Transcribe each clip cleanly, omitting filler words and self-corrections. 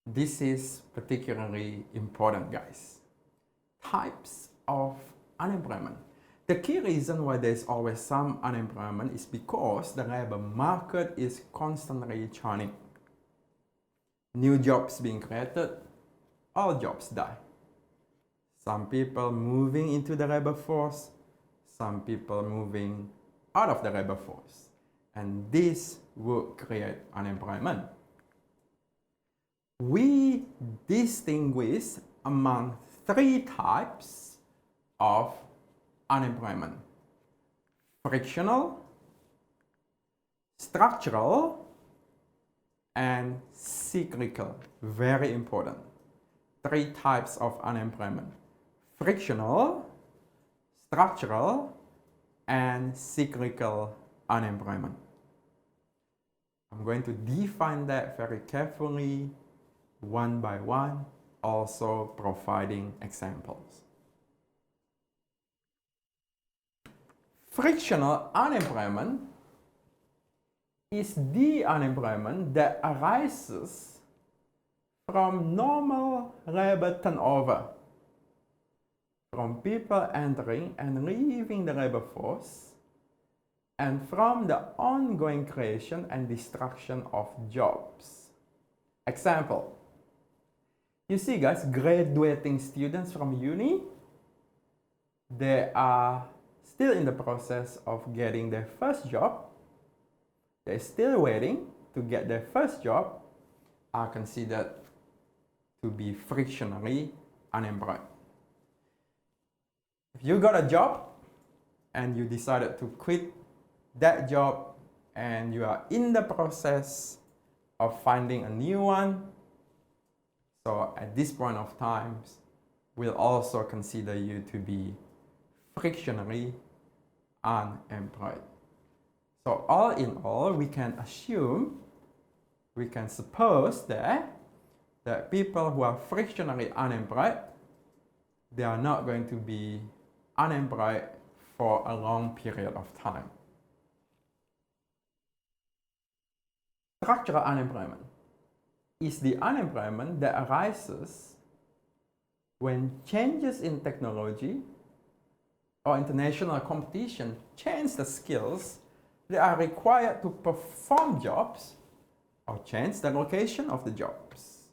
This is particularly important, guys. Types of unemployment. The key reason why there's always some unemployment is because the labor market is constantly churning. New jobs being created, all jobs die. Some people moving into the labor force, some people moving out of the labor force. And this would create unemployment. We distinguish among three types of unemployment: frictional, structural, and cyclical. Very important. Three types of unemployment: frictional, structural, and cyclical unemployment. I'm going to define that very carefully, one by one, also providing examples. Frictional unemployment is the unemployment that arises from normal labor turnover, from people entering and leaving the labor force, and from the ongoing creation and destruction of jobs. Example, you see guys, graduating students from uni, they are still in the process of getting their first job. They're still waiting to get their first job, are considered to be frictionally unemployed. If you got a job and you decided to quit that job and you are in the process of finding a new one, so at this point of time, we'll also consider you to be frictionally unemployed. So all in all, we can assume, we can suppose that people who are frictionally unemployed, they are not going to be unemployed for a long period of time. Structural unemployment is the unemployment that arises when changes in technology or international competition change the skills that are required to perform jobs or change the location of the jobs.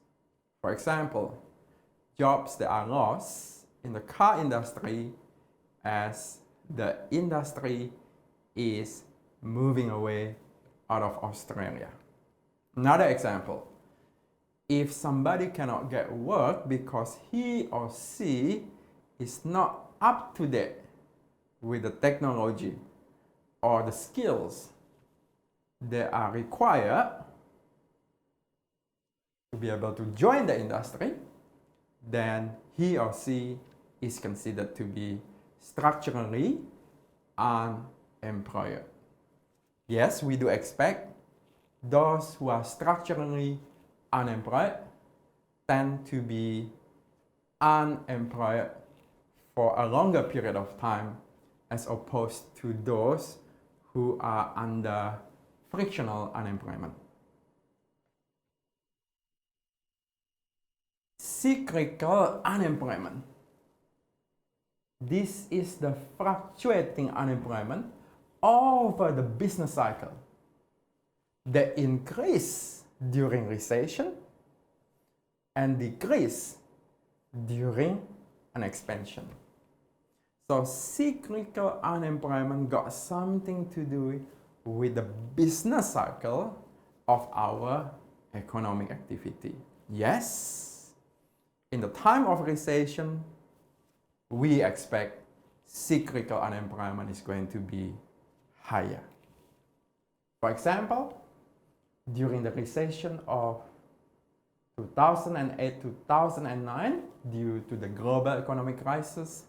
For example, jobs that are lost in the car industry as the industry is moving away out of Australia. Another example, if somebody cannot get work because he or she is not up to date with the technology or the skills that are required to be able to join the industry, then he or she is considered to be structurally unemployed. Yes, we do expect those who are structurally unemployed tend to be unemployed for a longer period of time as opposed to those who are under frictional unemployment. Cyclical unemployment. This is the fluctuating unemployment over the business cycle that increase during recession and decrease during an expansion. So cyclical unemployment got something to do with the business cycle of our economic activity. Yes, in the time of recession, we expect cyclical unemployment is going to be higher. For example, during the recession of 2008-2009, due to the global economic crisis,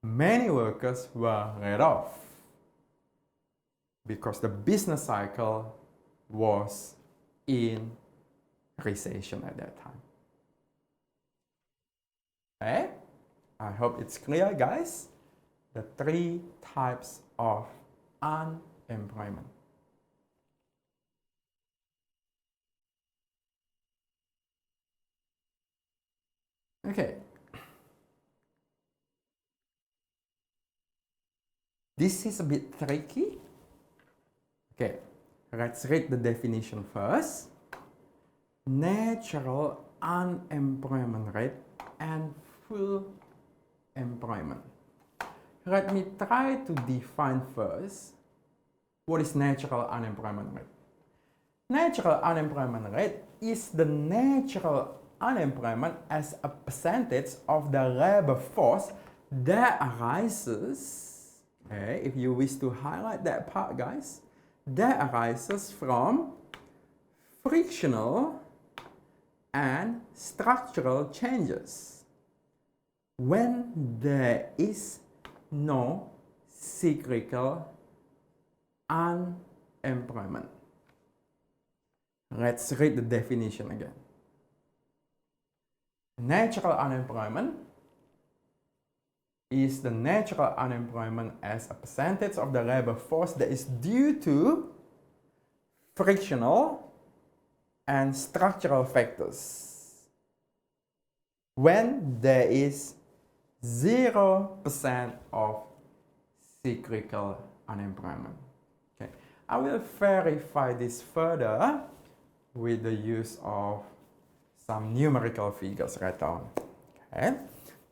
many workers were laid off because the business cycle was in recession at that time. Okay? I hope it's clear, guys, the three types of unemployment. Okay. This is a bit tricky. Okay, let's read the definition first. Natural unemployment rate and full employment. Let me try to define first what is natural unemployment rate. Natural unemployment rate is the natural unemployment as a percentage of the labor force that arises, okay, if you wish to highlight that part, guys, that arises from frictional and structural changes when there is no cyclical unemployment. Let's read the definition again. Natural unemployment is the natural unemployment as a percentage of the labor force that is due to frictional and structural factors when there is 0% of cyclical unemployment. Okay, I will verify this further with the use of some numerical figures later on. Okay,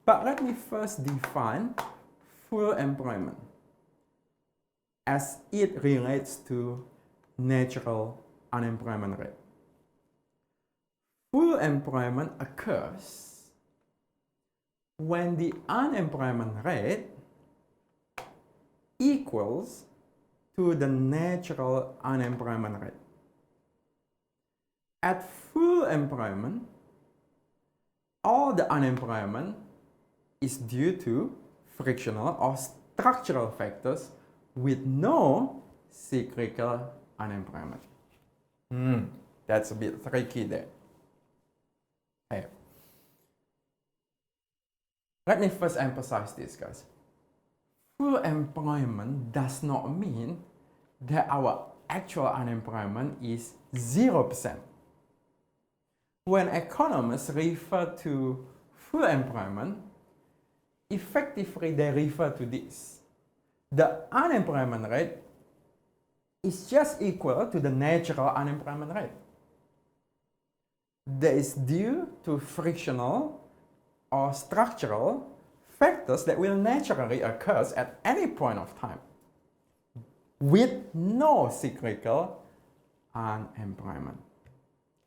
but let me first define full employment as it relates to natural unemployment rate. Full employment occurs when the unemployment rate equals to the natural unemployment rate. At full employment, all the unemployment is due to frictional or structural factors with no cyclical unemployment. That's a bit tricky there. Okay. Let me first emphasize this, guys. Full employment does not mean that our actual unemployment is 0%. When economists refer to full employment, effectively they refer to this. The unemployment rate is just equal to the natural unemployment rate that is due to frictional or structural factors that will naturally occur at any point of time with no cyclical unemployment.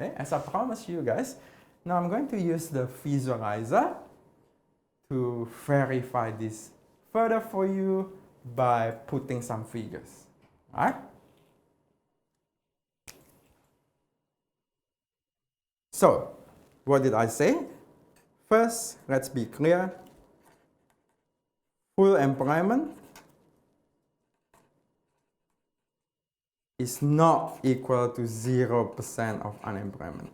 Okay, as I promised you guys, now I'm going to use the visualizer to verify this further for you by putting some figures. All right? So, what did I say? First, let's be clear. Full employment is not equal to 0% of unemployment.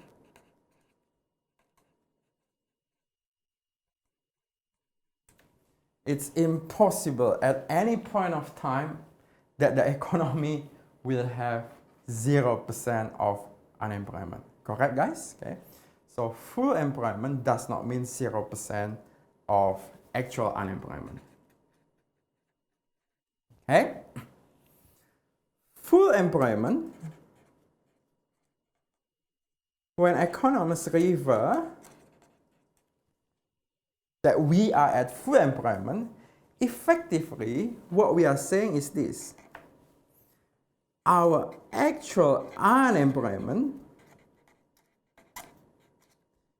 It's impossible at any point of time that the economy will have 0% of unemployment. Correct, guys? Okay. So full employment does not mean 0% of actual unemployment. Okay? Full employment, when economists refer that we are at full employment, effectively what we are saying is this. Our actual unemployment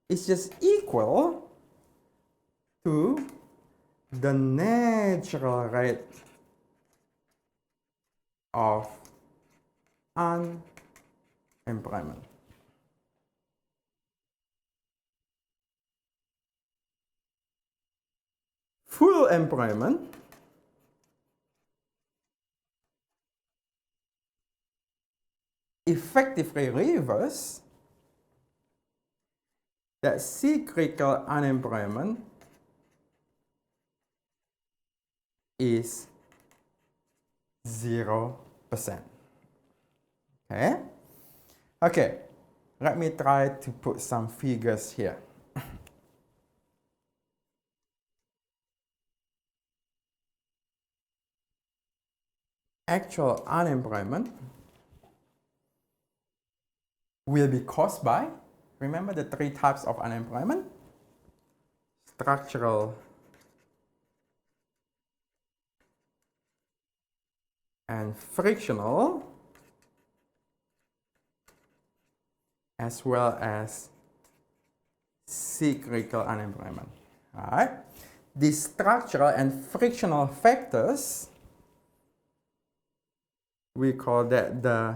is just equal to the natural rate of unemployment. Full employment effectively reverses that cyclical unemployment is 0%. Okay? Okay, let me try to put some figures here. actual unemployment will be caused by, remember the three types of unemployment? Structural and frictional, as well as cyclical unemployment. All right. These structural and frictional factors, we call that the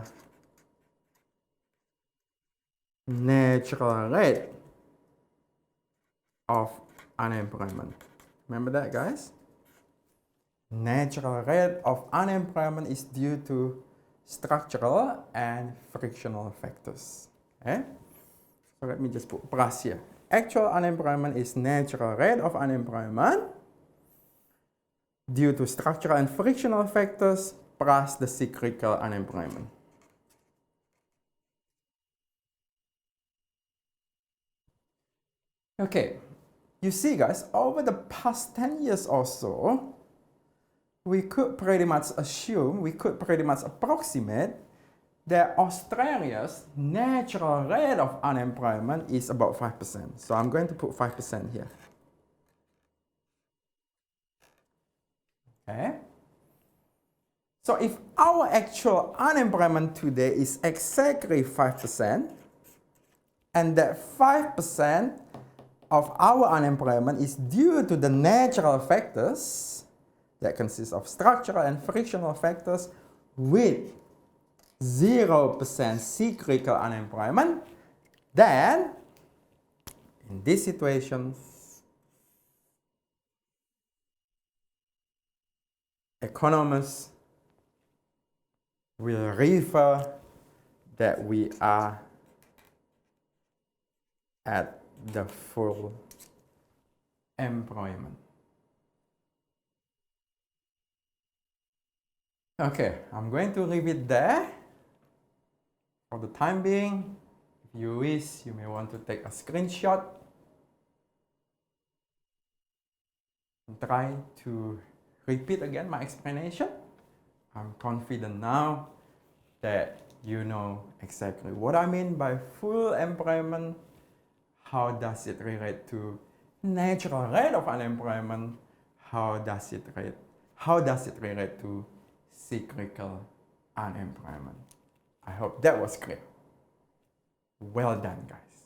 natural rate of unemployment. Remember that, guys? Natural rate of unemployment is due to structural and frictional factors. Okay? So let me just put plus here. Actual unemployment is natural rate of unemployment due to structural and frictional factors plus the cyclical unemployment. Okay, you see guys, over the past 10 years or so, we could pretty much assume, we could pretty much approximate that Australia's natural rate of unemployment is about 5%. So I'm going to put 5% here. Okay. So if our actual unemployment today is exactly 5%, and that 5% of our unemployment is due to the natural factors that consist of structural and frictional factors with 0% cyclical unemployment, then in this situation, economists will refer that we are at the full employment. Okay, I'm going to leave it there. For the time being, if you wish, you may want to take a screenshot and try to repeat again my explanation. I'm confident now that you know exactly what I mean by full employment, how does it relate to natural rate of unemployment, how does it relate to cyclical unemployment. I hope that was clear. Well done, guys.